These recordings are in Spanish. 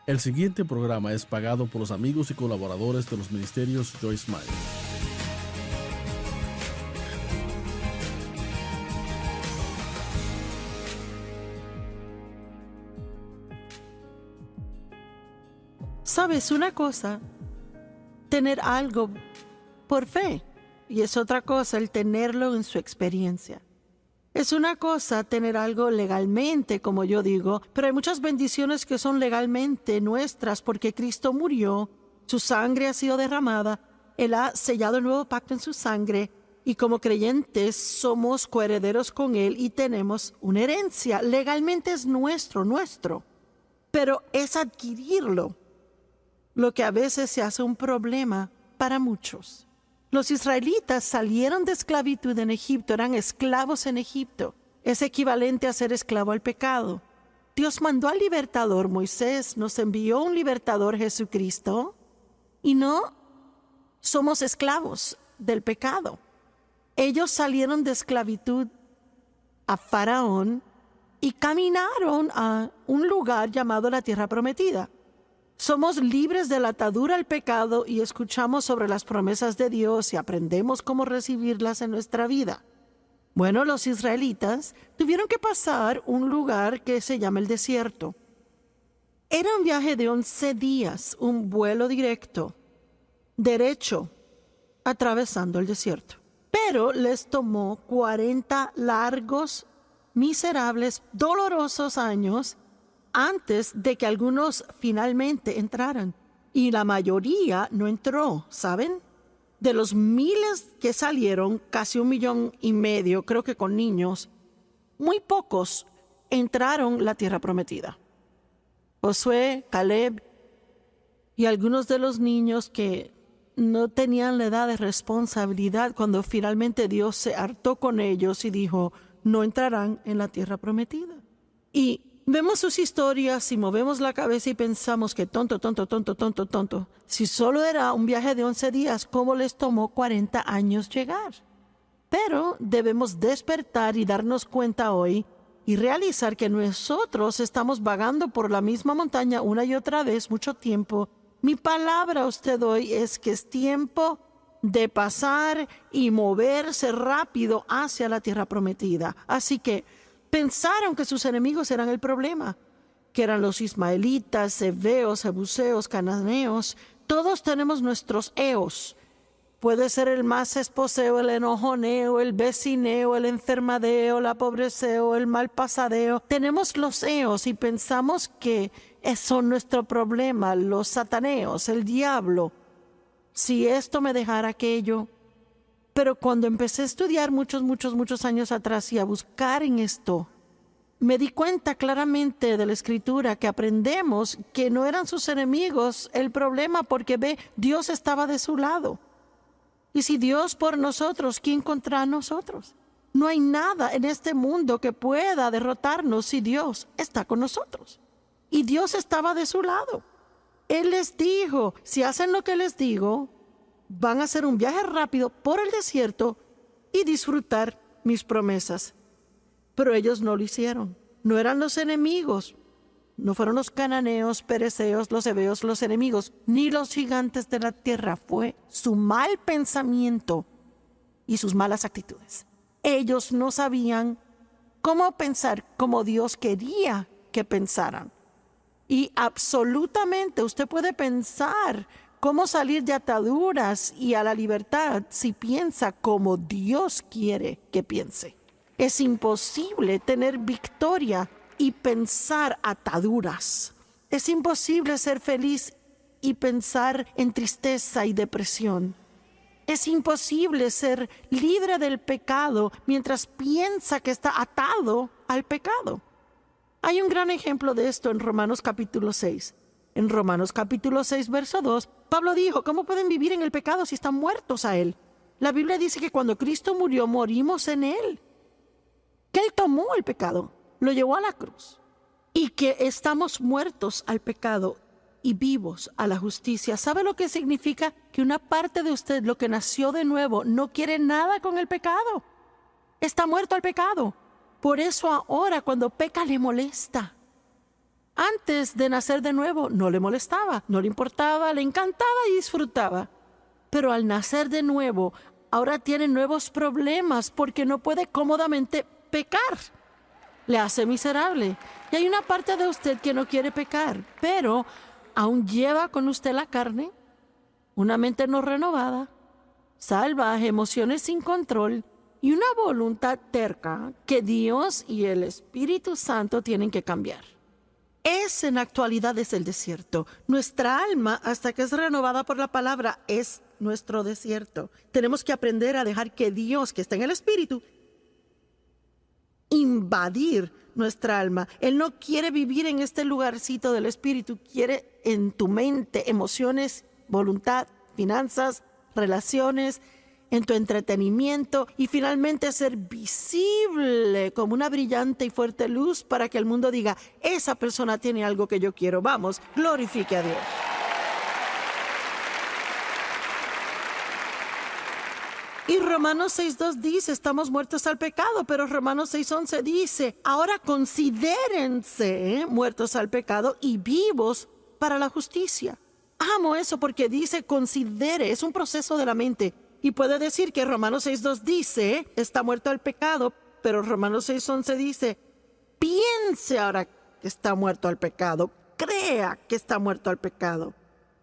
El siguiente programa es pagado por los amigos y colaboradores de los ministerios Joyce Meyer. ¿Sabes una cosa? Tener algo por fe, y es otra cosa el tenerlo en su experiencia. Es una cosa tener algo legalmente, como yo digo, pero hay muchas bendiciones que son legalmente nuestras porque Cristo murió, su sangre ha sido derramada, Él ha sellado el nuevo pacto en su sangre y como creyentes somos coherederos con Él y tenemos una herencia. Legalmente es nuestro, pero es adquirirlo lo que a veces se hace un problema para muchos. Los israelitas salieron de esclavitud en Egipto, eran esclavos en Egipto. Es equivalente a ser esclavo al pecado. Dios mandó al libertador, Moisés nos envió un libertador, Jesucristo, y no somos esclavos del pecado. Ellos salieron de esclavitud a Faraón y caminaron a un lugar llamado la Tierra Prometida. Somos libres de la atadura al pecado y escuchamos sobre las promesas de Dios y aprendemos cómo recibirlas en nuestra vida. Bueno, los israelitas tuvieron que pasar un lugar que se llama el desierto. Era un viaje de 11 días, un vuelo directo, derecho, atravesando el desierto. Pero les tomó 40 largos, miserables, dolorosos años antes de que algunos finalmente entraran. Y la mayoría no entró, ¿saben? De los miles que salieron, casi 1,5 millones, creo que con niños, muy pocos entraron la tierra prometida. Josué, Caleb y algunos de los niños que no tenían la edad de responsabilidad cuando finalmente Dios se hartó con ellos y dijo, no entrarán en la tierra prometida. Y vemos sus historias y movemos la cabeza y pensamos que tonto. Si solo era un viaje de 11 días, ¿cómo les tomó 40 años llegar? Pero debemos despertar y darnos cuenta hoy y realizar que nosotros estamos vagando por la misma montaña una y otra vez mucho tiempo. Mi palabra a usted hoy es que es tiempo de pasar y moverse rápido hacia la tierra prometida. Así que pensaron que sus enemigos eran el problema, que eran los ismaelitas, heveos, jebuseos, cananeos. Todos tenemos nuestros eos. Puede ser el más esposeo, el enojoneo, el vecineo, el enfermadeo, la pobreceo, el malpasadeo. Tenemos los eos y pensamos que son nuestro problema, los sataneos, el diablo. Si esto me dejara aquello. Pero cuando empecé a estudiar muchos años atrás y a buscar en esto, me di cuenta claramente de la Escritura que aprendemos que no eran sus enemigos el problema porque Dios estaba de su lado. Y si Dios por nosotros, ¿quién contra nosotros? No hay nada en este mundo que pueda derrotarnos si Dios está con nosotros. Y Dios estaba de su lado. Él les dijo, si hacen lo que les digo, van a hacer un viaje rápido por el desierto y disfrutar mis promesas. Pero ellos no lo hicieron. No eran los enemigos. No fueron los cananeos, pereceos, los heveos, los enemigos, ni los gigantes de la tierra. Fue su mal pensamiento y sus malas actitudes. Ellos no sabían cómo pensar como Dios quería que pensaran. Y absolutamente usted puede pensar cómo salir de ataduras y a la libertad si piensa como Dios quiere que piense. Es imposible tener victoria y pensar ataduras. Es imposible ser feliz y pensar en tristeza y depresión. Es imposible ser libre del pecado mientras piensa que está atado al pecado. Hay un gran ejemplo de esto en Romanos capítulo 6. En Romanos capítulo 6, verso 2, Pablo dijo, ¿cómo pueden vivir en el pecado si están muertos a él? La Biblia dice que cuando Cristo murió, morimos en él. Que él tomó el pecado, lo llevó a la cruz. Y que estamos muertos al pecado y vivos a la justicia. ¿Sabe lo que significa? Que una parte de usted, lo que nació de nuevo, no quiere nada con el pecado. Está muerto al pecado. Por eso ahora cuando peca le molesta. Antes de nacer de nuevo, no le molestaba, no le importaba, le encantaba y disfrutaba. Pero al nacer de nuevo, ahora tiene nuevos problemas porque no puede cómodamente pecar. Le hace miserable. Y hay una parte de usted que no quiere pecar, pero aún lleva con usted la carne, una mente no renovada, salvaje, emociones sin control y una voluntad terca que Dios y el Espíritu Santo tienen que cambiar. Ese en la actualidad es el desierto. Nuestra alma, hasta que es renovada por la palabra, es nuestro desierto. Tenemos que aprender a dejar que Dios, que está en el Espíritu, invadir nuestra alma. Él no quiere vivir en este lugarcito del Espíritu, quiere en tu mente, emociones, voluntad, finanzas, relaciones, en tu entretenimiento y finalmente ser visible como una brillante y fuerte luz para que el mundo diga, esa persona tiene algo que yo quiero. Vamos, glorifique a Dios. Y Romanos 6:2 dice, estamos muertos al pecado, pero Romanos 6:11 dice, ahora considérense muertos al pecado y vivos para la justicia. Amo eso porque dice considere, es un proceso de la mente. Y puede decir que Romanos 6:2 dice, está muerto al pecado, pero Romanos 6:11 dice, piense ahora que está muerto al pecado, crea que está muerto al pecado.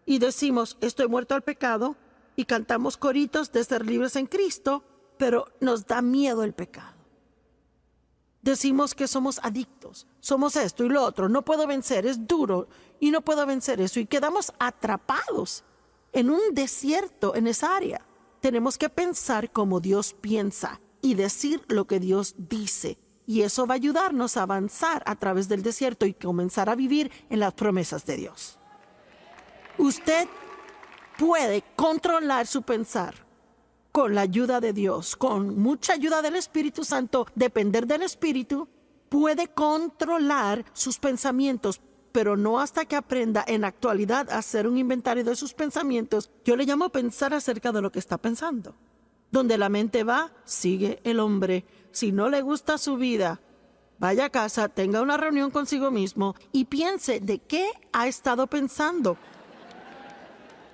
Y decimos, estoy muerto al pecado, y cantamos coritos de ser libres en Cristo, pero nos da miedo el pecado. Decimos que somos adictos, somos esto y lo otro, no puedo vencer, es duro, y no puedo vencer eso, y quedamos atrapados en un desierto en esa área. Tenemos que pensar como Dios piensa y decir lo que Dios dice. Y eso va a ayudarnos a avanzar a través del desierto y comenzar a vivir en las promesas de Dios. Usted puede controlar su pensar con la ayuda de Dios, con mucha ayuda del Espíritu Santo, depender del Espíritu, puede controlar sus pensamientos, pero no hasta que aprenda en la actualidad a hacer un inventario de sus pensamientos. Yo le llamo pensar acerca de lo que está pensando. Donde la mente va, sigue el hombre. Si no le gusta su vida, vaya a casa, tenga una reunión consigo mismo y piense de qué ha estado pensando.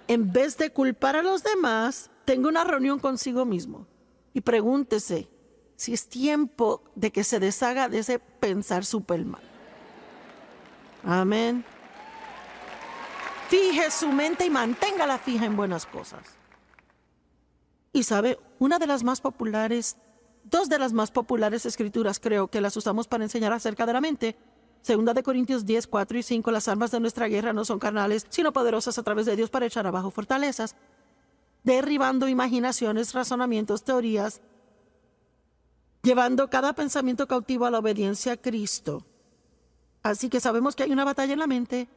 En vez de culpar a los demás, tenga una reunión consigo mismo y pregúntese si es tiempo de que se deshaga de ese pensar súper mal. Amén. Fije su mente y manténgala fija en buenas cosas. Y sabe, dos de las más populares escrituras creo que las usamos para enseñar acerca de la mente. 2 Corintios 10, 4 y 5, las armas de nuestra guerra no son carnales, sino poderosas a través de Dios para echar abajo fortalezas, derribando imaginaciones, razonamientos, teorías, llevando cada pensamiento cautivo a la obediencia a Cristo. Así que sabemos que hay una batalla en la mente,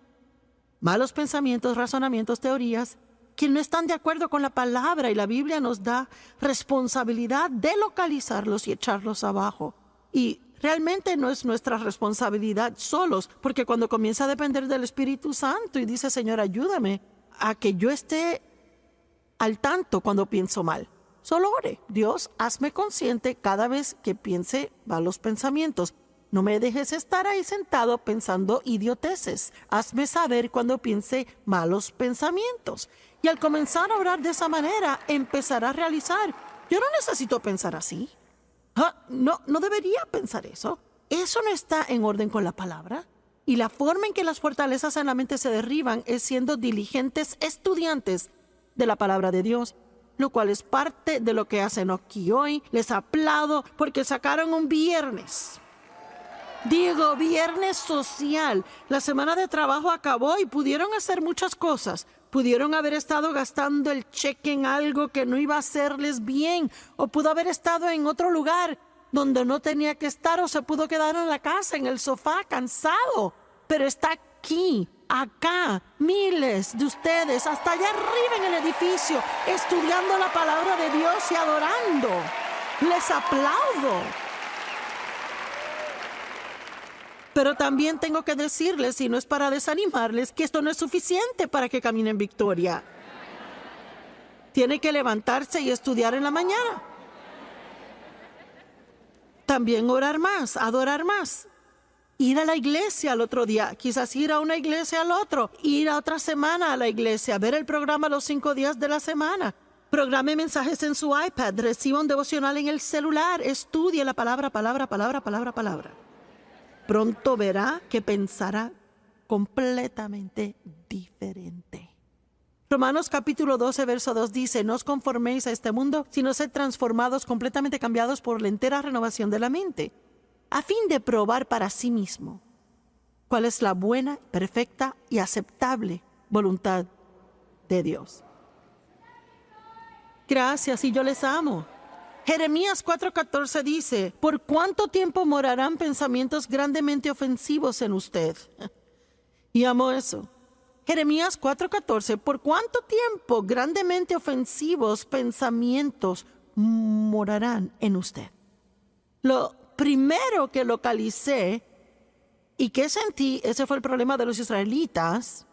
malos pensamientos, razonamientos, teorías, que no están de acuerdo con la palabra, y la Biblia nos da responsabilidad de localizarlos y echarlos abajo. Y realmente no es nuestra responsabilidad solos, porque cuando comienza a depender del Espíritu Santo y dice, Señor, ayúdame a que yo esté al tanto cuando pienso mal. Solo ore, Dios, hazme consciente cada vez que piense malos pensamientos. No me dejes estar ahí sentado pensando idioteces. Hazme saber cuando piense malos pensamientos. Y al comenzar a orar de esa manera, empezará a realizar, yo no necesito pensar así. No debería pensar eso. Eso no está en orden con la palabra. Y la forma en que las fortalezas en la mente se derriban es siendo diligentes estudiantes de la palabra de Dios, lo cual es parte de lo que hacen aquí hoy. Les aplaudo porque sacaron un viernes. Digo, viernes social. La semana de trabajo acabó y pudieron hacer muchas cosas. Pudieron haber estado gastando el cheque en algo que no iba a hacerles bien, o pudo haber estado en otro lugar donde no tenía que estar, o se pudo quedar en la casa, en el sofá, cansado. Pero está aquí, acá, miles de ustedes, hasta allá arriba en el edificio, estudiando la palabra de Dios y adorando. Les aplaudo. Pero también tengo que decirles, y no es para desanimarles, que esto no es suficiente para que caminen en victoria. Tiene que levantarse y estudiar en la mañana. También orar más, adorar más. Ir a la iglesia al otro día, quizás ir a una iglesia al otro, ir a otra semana a la iglesia, ver el programa los 5 días de la semana. Programe mensajes en su iPad, reciba un devocional en el celular, estudie la palabra. Pronto verá que pensará completamente diferente. Romanos capítulo 12, verso 2 dice: no os conforméis a este mundo, sino sed transformados, completamente cambiados por la entera renovación de la mente, a fin de probar para sí mismo cuál es la buena, perfecta y aceptable voluntad de Dios. Gracias, y yo les amo. Jeremías 4:14 dice: ¿por cuánto tiempo morarán pensamientos grandemente ofensivos en usted? Y amo eso. Jeremías 4:14, ¿por cuánto tiempo grandemente ofensivos pensamientos morarán en usted? Lo primero que localicé y que sentí, ese fue el problema de los israelitas,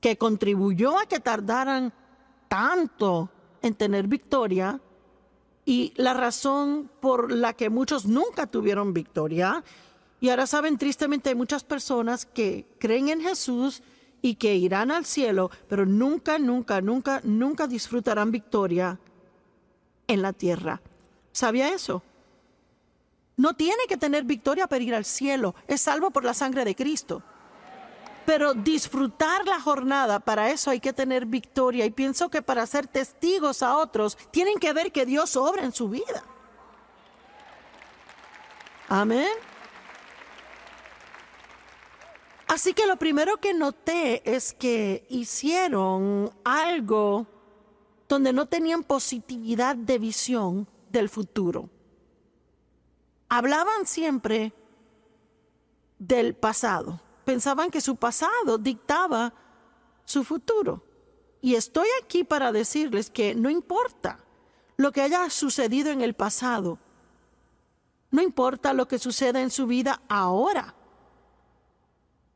que contribuyó a que tardaran tanto en tener victoria, y la razón por la que muchos nunca tuvieron victoria. Y ahora saben, tristemente hay muchas personas que creen en Jesús y que irán al cielo, pero nunca disfrutarán victoria en la tierra. ¿Sabía eso? No tiene que tener victoria para ir al cielo, es salvo por la sangre de Cristo. Pero disfrutar la jornada, para eso hay que tener victoria. Y pienso que para ser testigos a otros, tienen que ver que Dios obra en su vida. Amén. Así que lo primero que noté es que hicieron algo donde no tenían positividad de visión del futuro. Hablaban siempre del pasado. Pensaban que su pasado dictaba su futuro. Y estoy aquí para decirles que no importa lo que haya sucedido en el pasado. No importa lo que suceda en su vida ahora.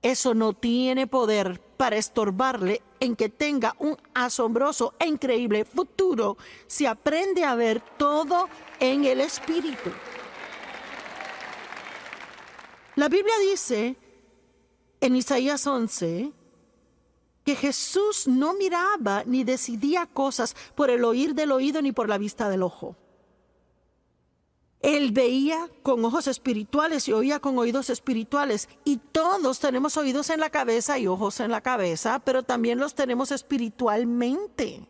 Eso no tiene poder para estorbarle en que tenga un asombroso e increíble futuro si aprende a ver todo en el Espíritu. La Biblia dice en Isaías 11 que Jesús no miraba ni decidía cosas por el oír del oído ni por la vista del ojo. Él veía con ojos espirituales y oía con oídos espirituales. Y todos tenemos oídos en la cabeza y ojos en la cabeza, pero también los tenemos espiritualmente.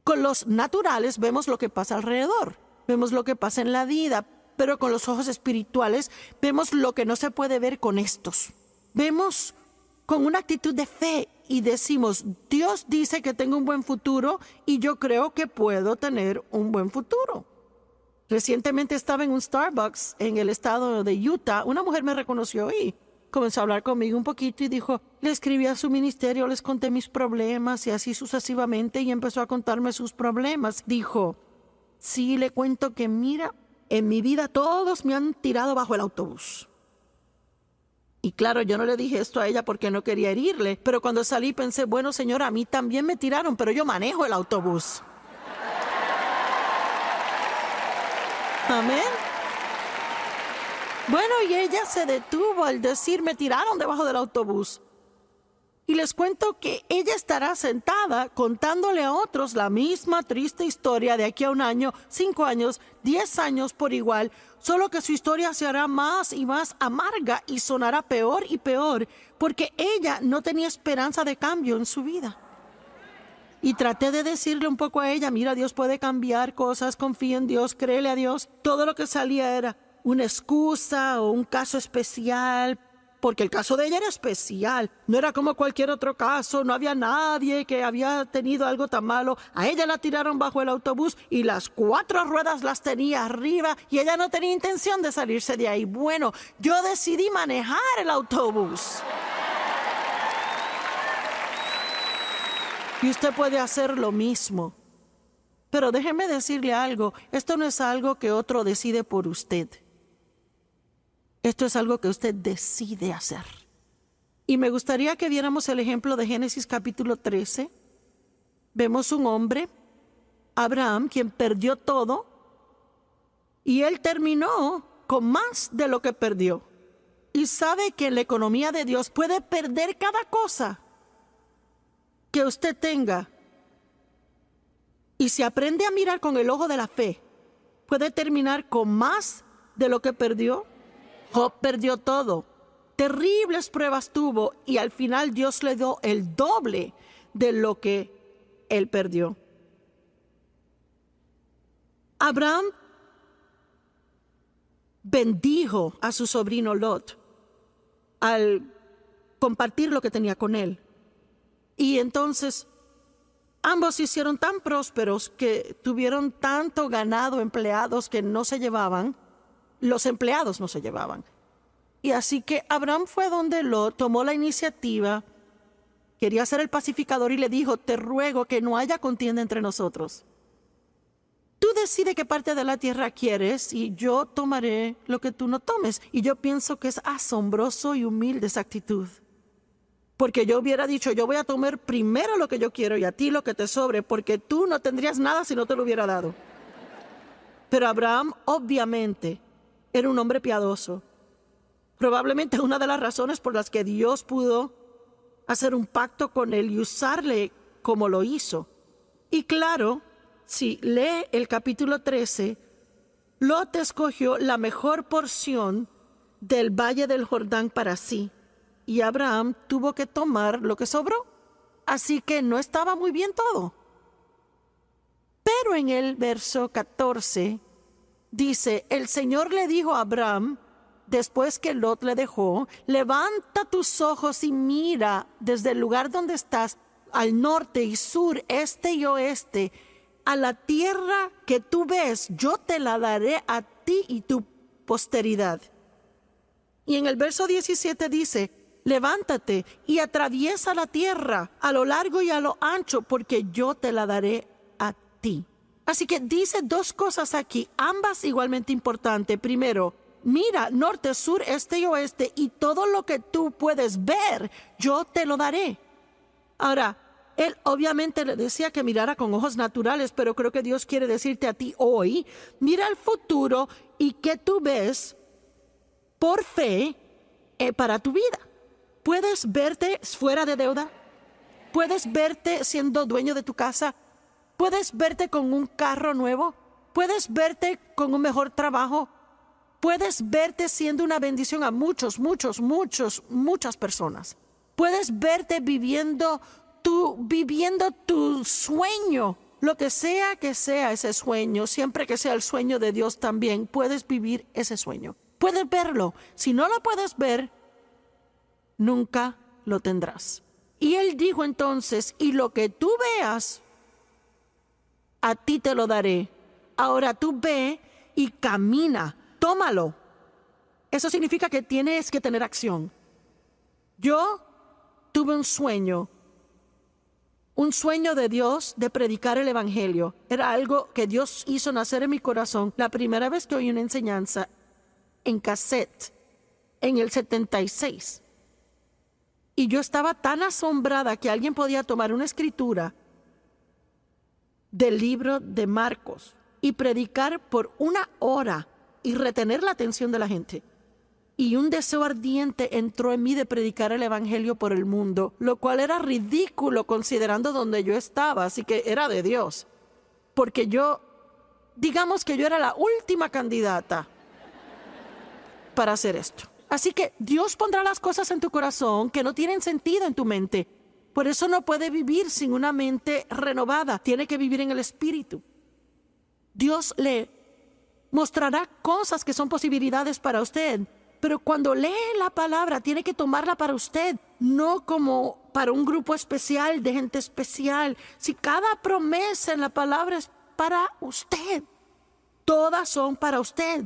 Con los naturales vemos lo que pasa alrededor, vemos lo que pasa en la vida, pero con los ojos espirituales vemos lo que no se puede ver con estos. Vemos con una actitud de fe y decimos: Dios dice que tengo un buen futuro y yo creo que puedo tener un buen futuro. Recientemente estaba en un Starbucks en el estado de Utah. Una mujer me reconoció y comenzó a hablar conmigo un poquito y dijo: le escribí a su ministerio, les conté mis problemas y así sucesivamente, y empezó a contarme sus problemas. Dijo: sí, le cuento que mira, en mi vida todos me han tirado bajo el autobús. Y claro, yo no le dije esto a ella porque no quería herirle, pero cuando salí pensé: bueno, señora, a mí también me tiraron, pero yo manejo el autobús. Amén. Bueno, y ella se detuvo al decir: me tiraron debajo del autobús. Y les cuento que ella estará sentada contándole a otros la misma triste historia de aquí a 1 año, 5 años, 10 años por igual, solo que su historia se hará más y más amarga y sonará peor y peor, porque ella no tenía esperanza de cambio en su vida. Y traté de decirle un poco a ella: mira, Dios puede cambiar cosas, confía en Dios, créele a Dios. Todo lo que salía era una excusa o un caso especial, porque el caso de ella era especial. No era como cualquier otro caso, no había nadie que había tenido algo tan malo. A ella la tiraron bajo el autobús y las 4 ruedas las tenía arriba y ella no tenía intención de salirse de ahí. Bueno, yo decidí manejar el autobús. Y usted puede hacer lo mismo. Pero déjeme decirle algo: esto no es algo que otro decide por usted. Esto es algo que usted decide hacer. Y me gustaría que viéramos el ejemplo de Génesis capítulo 13. Vemos un hombre, Abraham, quien perdió todo, y él terminó con más de lo que perdió. y sabe que en la economía de Dios puede perder cada cosa que usted tenga. Y si aprende a mirar con el ojo de la fe, puede terminar con más de lo que perdió. Job perdió todo. Terribles pruebas tuvo y al final Dios le dio el doble de lo que él perdió. Abraham bendijo a su sobrino Lot al compartir lo que tenía con él. Y entonces ambos se hicieron tan prósperos que tuvieron tanto ganado, empleados que no se llevaban. Los empleados no se llevaban. Y así que Abraham fue donde Lot, tomó la iniciativa, quería ser el pacificador y le dijo: te ruego que no haya contienda entre nosotros. Tú decides qué parte de la tierra quieres y yo tomaré lo que tú no tomes. Y yo pienso que es asombroso y humilde esa actitud. Porque yo hubiera dicho: yo voy a tomar primero lo que yo quiero y a ti lo que te sobre, porque tú no tendrías nada si no te lo hubiera dado. Pero Abraham obviamente era un hombre piadoso. Probablemente una de las razones por las que Dios pudo hacer un pacto con él y usarle como lo hizo. Y claro, si lee el capítulo 13, Lot escogió la mejor porción del valle del Jordán para sí. Y Abraham tuvo que tomar lo que sobró. Así que no estaba muy bien todo. Pero en el verso 14 dice: el Señor le dijo a Abraham, después que Lot le dejó: levanta tus ojos y mira desde el lugar donde estás, al norte y sur, este y oeste, a la tierra que tú ves, yo te la daré a ti y tu posteridad. Y en el verso 17 dice: levántate y atraviesa la tierra a lo largo y a lo ancho, porque yo te la daré a ti. Así que dice dos cosas aquí, ambas igualmente importantes. Primero, mira norte, sur, este y oeste, y todo lo que tú puedes ver, yo te lo daré. Ahora, él obviamente le decía que mirara con ojos naturales, pero creo que Dios quiere decirte a ti hoy: mira al futuro y qué tú ves por fe para tu vida. ¿Puedes verte fuera de deuda? ¿Puedes verte siendo dueño de tu casa? ¿Puedes verte con un carro nuevo? ¿Puedes verte con un mejor trabajo? ¿Puedes verte siendo una bendición a muchas personas? ¿Puedes verte viviendo tu sueño? Lo que sea ese sueño, siempre que sea el sueño de Dios también, puedes vivir ese sueño. Puedes verlo. Si no lo puedes ver, nunca lo tendrás. Y él dijo entonces: y lo que tú veas, a ti te lo daré. Ahora tú ve y camina, tómalo. Eso significa que tienes que tener acción. Yo tuve un sueño de Dios de predicar el evangelio. Era algo que Dios hizo nacer en mi corazón la primera vez que oí una enseñanza en cassette en el 76. Y yo estaba tan asombrada que alguien podía tomar una escritura del libro de Marcos y predicar por 1 hora y retener la atención de la gente. Y un deseo ardiente entró en mí de predicar el evangelio por el mundo, lo cual era ridículo considerando donde yo estaba, así que era de Dios. Porque digamos que yo era la última candidata para hacer esto. Así que Dios pondrá las cosas en tu corazón que no tienen sentido en tu mente. Por eso no puede vivir sin una mente renovada. Tiene que vivir en el Espíritu. Dios le mostrará cosas que son posibilidades para usted. Pero cuando lee la palabra, tiene que tomarla para usted. No como para un grupo especial de gente especial. Si cada promesa en la palabra es para usted, todas son para usted.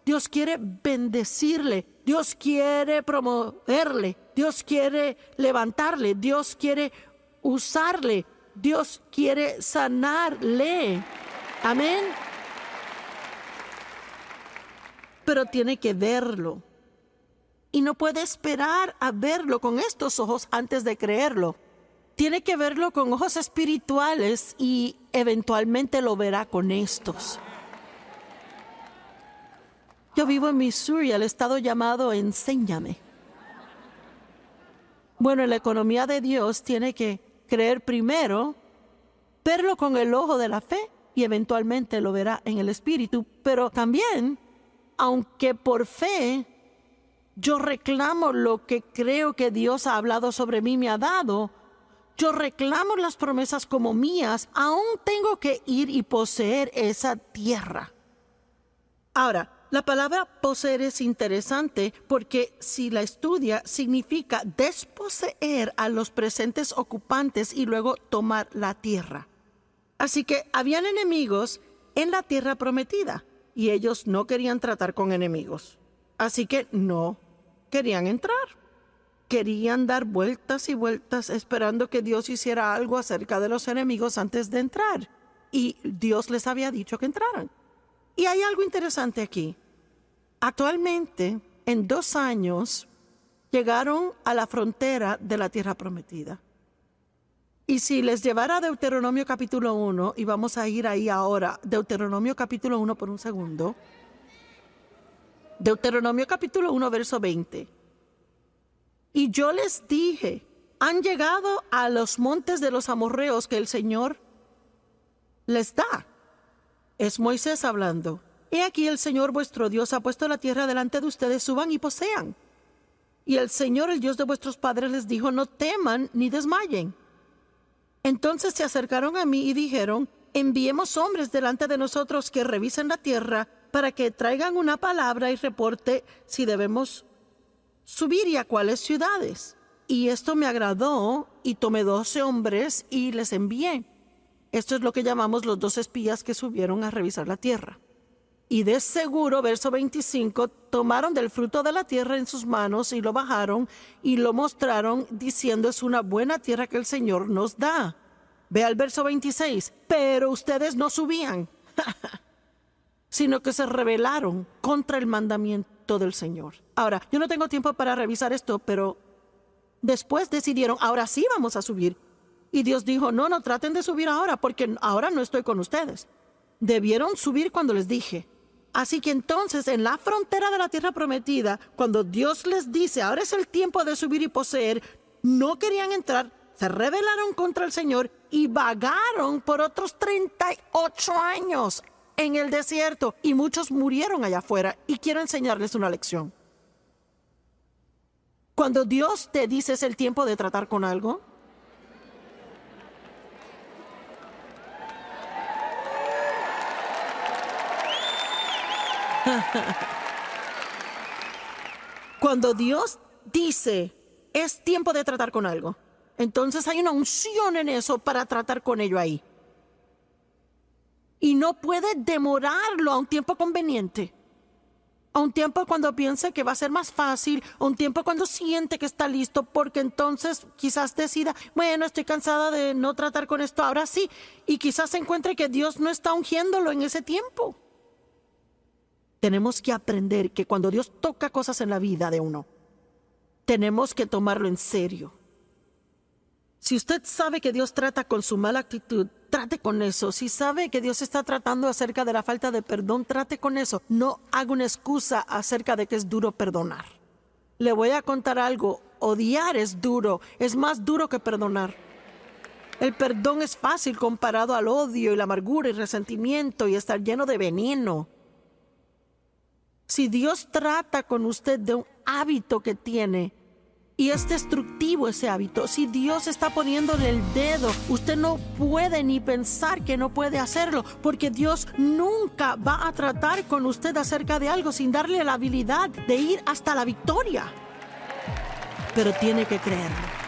Dios quiere bendecirle. Dios quiere promoverle. Dios quiere levantarle. Dios quiere usarle. Dios quiere sanarle. Amén. Pero tiene que verlo. Y no puede esperar a verlo con estos ojos antes de creerlo. Tiene que verlo con ojos espirituales y eventualmente lo verá con estos. Yo vivo en Missouri, el estado llamado Enséñame. Bueno, en la economía de Dios tiene que creer primero, verlo con el ojo de la fe y eventualmente lo verá en el espíritu. Pero también, aunque por fe yo reclamo lo que creo que Dios ha hablado sobre mí, me ha dado, yo reclamo las promesas como mías, aún tengo que ir y poseer esa tierra. Ahora, la palabra poseer es interesante porque si la estudia significa desposeer a los presentes ocupantes y luego tomar la tierra. Así que habían enemigos en la tierra prometida y ellos no querían tratar con enemigos. Así que no querían entrar. Querían dar vueltas y vueltas esperando que Dios hiciera algo acerca de los enemigos antes de entrar. Y Dios les había dicho que entraran. Y hay algo interesante aquí. Actualmente, en 2 años, llegaron a la frontera de la tierra prometida. Y si les llevara a Deuteronomio capítulo 1, y vamos a ir ahí ahora, Deuteronomio capítulo 1 por un segundo. Deuteronomio capítulo 1, verso 20. Y yo les dije, han llegado a los montes de los amorreos que el Señor les da. Es Moisés hablando. He aquí el Señor vuestro Dios ha puesto la tierra delante de ustedes, suban y posean. Y el Señor, el Dios de vuestros padres, les dijo, no teman ni desmayen. Entonces se acercaron a mí y dijeron, enviemos hombres delante de nosotros que revisen la tierra para que traigan una palabra y reporte si debemos subir y a cuáles ciudades. Y esto me agradó y tomé 12 hombres y les envié. Esto es lo que llamamos los 2 espías que subieron a revisar la tierra. Y de seguro, verso 25, tomaron del fruto de la tierra en sus manos y lo bajaron y lo mostraron diciendo es una buena tierra que el Señor nos da. Ve al verso 26, pero ustedes no subían, sino que se rebelaron contra el mandamiento del Señor. Ahora, yo no tengo tiempo para revisar esto, pero después decidieron, ahora sí vamos a subir. Y Dios dijo, no traten de subir ahora, porque ahora no estoy con ustedes. Debieron subir cuando les dije. Así que entonces, en la frontera de la tierra prometida, cuando Dios les dice, ahora es el tiempo de subir y poseer, no querían entrar, se rebelaron contra el Señor y vagaron por otros 38 años en el desierto. Y muchos murieron allá afuera. Y quiero enseñarles una lección. Cuando Dios te dice es el tiempo de tratar con algo, cuando Dios dice, es tiempo de tratar con algo, entonces hay una unción en eso para tratar con ello ahí. Y no puede demorarlo a un tiempo conveniente. A un tiempo cuando piense que va a ser más fácil, a un tiempo cuando siente que está listo, porque entonces quizás decida, bueno, estoy cansada de no tratar con esto, ahora sí. Y quizás se encuentre que Dios no está ungiéndolo en ese tiempo. Tenemos que aprender que cuando Dios toca cosas en la vida de uno, tenemos que tomarlo en serio. Si usted sabe que Dios trata con su mala actitud, trate con eso. Si sabe que Dios está tratando acerca de la falta de perdón, trate con eso. No haga una excusa acerca de que es duro perdonar. Le voy a contar algo. Odiar es duro. Es más duro que perdonar. El perdón es fácil comparado al odio y la amargura y resentimiento y estar lleno de veneno. Si Dios trata con usted de un hábito que tiene y es destructivo ese hábito, si Dios está poniéndole el dedo, usted no puede ni pensar que no puede hacerlo, porque Dios nunca va a tratar con usted acerca de algo sin darle la habilidad de ir hasta la victoria. Pero tiene que creerlo.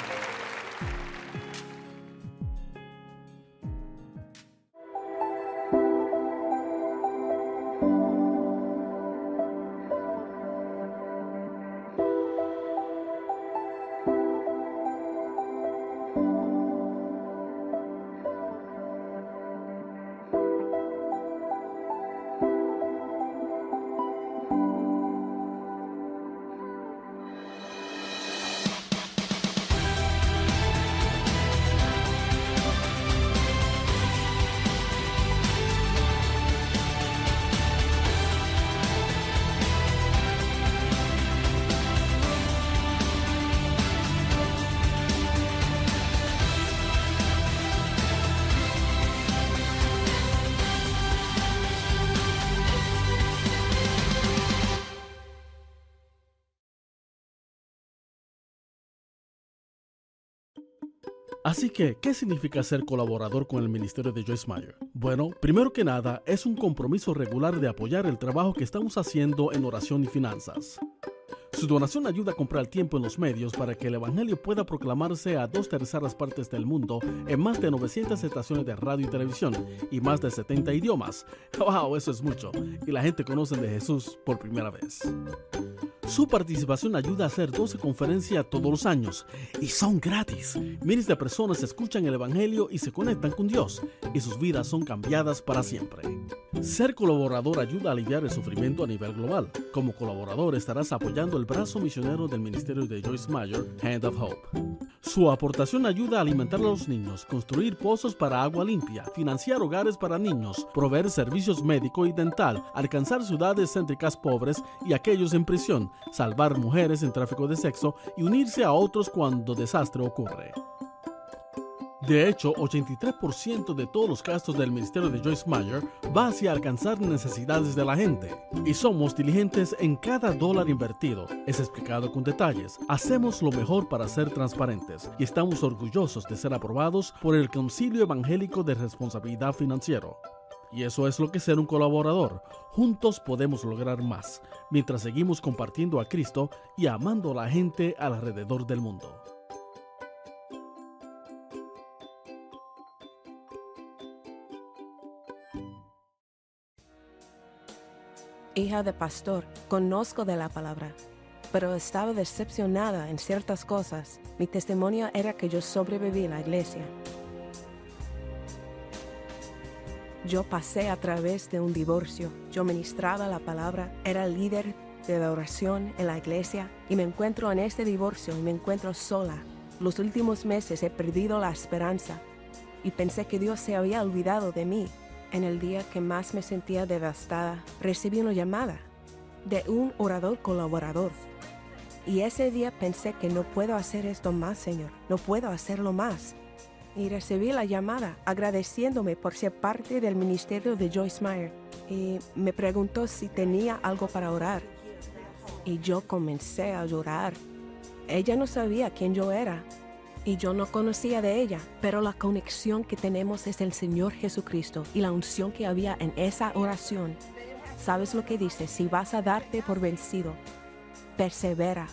Así que, ¿qué significa ser colaborador con el ministerio de Joyce Meyer? Bueno, primero que nada, es un compromiso regular de apoyar el trabajo que estamos haciendo en oración y finanzas. Su donación ayuda a comprar tiempo en los medios para que el Evangelio pueda proclamarse a 2/3 partes del mundo en más de 900 estaciones de radio y televisión y más de 70 idiomas. ¡Wow! Eso es mucho. Y la gente conoce de Jesús por primera vez. Su participación ayuda a hacer 12 conferencias todos los años y son gratis. Miles de personas escuchan el Evangelio y se conectan con Dios y sus vidas son cambiadas para siempre. Ser colaborador ayuda a aliviar el sufrimiento a nivel global. Como colaborador estarás apoyando el brazo misionero del ministerio de Joyce Meyer, Hand of Hope. Su aportación ayuda a alimentar a los niños, construir pozos para agua limpia, financiar hogares para niños, proveer servicios médico y dental, alcanzar ciudades céntricas pobres y aquellos en prisión, salvar mujeres en tráfico de sexo y unirse a otros cuando desastre ocurre. De hecho, 83% de todos los gastos del ministerio de Joyce Meyer va hacia alcanzar necesidades de la gente. Y somos diligentes en cada dólar invertido. Es explicado con detalles. Hacemos lo mejor para ser transparentes y estamos orgullosos de ser aprobados por el Concilio Evangélico de Responsabilidad Financiero. Y eso es lo que es ser un colaborador. Juntos podemos lograr más, mientras seguimos compartiendo a Cristo y amando a la gente alrededor del mundo. Hija de pastor, conozco de la palabra, pero estaba decepcionada en ciertas cosas. Mi testimonio era que yo sobreviví a la iglesia. Yo pasé a través de un divorcio. Yo ministraba la palabra, era líder de la oración en la iglesia y me encuentro en este divorcio y me encuentro sola. Los últimos meses he perdido la esperanza y pensé que Dios se había olvidado de mí. En el día que más me sentía devastada, recibí una llamada de un orador colaborador. Y ese día pensé que no puedo hacer esto más, Señor, no puedo hacerlo más. Y recibí la llamada agradeciéndome por ser parte del ministerio de Joyce Meyer. Y me preguntó si tenía algo para orar. Y yo comencé a llorar. Ella no sabía quién yo era. Y yo no conocía de ella, pero la conexión que tenemos es el Señor Jesucristo y la unción que había en esa oración. ¿Sabes lo que dice? Si vas a darte por vencido, persevera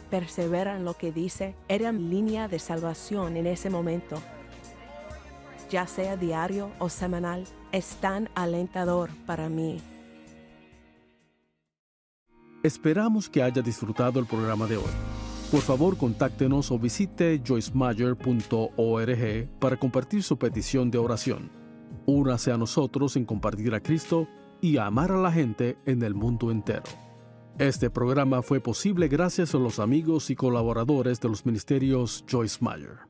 en lo que dice. Era mi línea de salvación en ese momento. Ya sea diario o semanal, es tan alentador para mí. Esperamos que haya disfrutado el programa de hoy. Por favor, contáctenos o visite joycemeyer.org para compartir su petición de oración. Únase a nosotros en compartir a Cristo y a amar a la gente en el mundo entero. Este programa fue posible gracias a los amigos y colaboradores de los ministerios Joyce Meyer.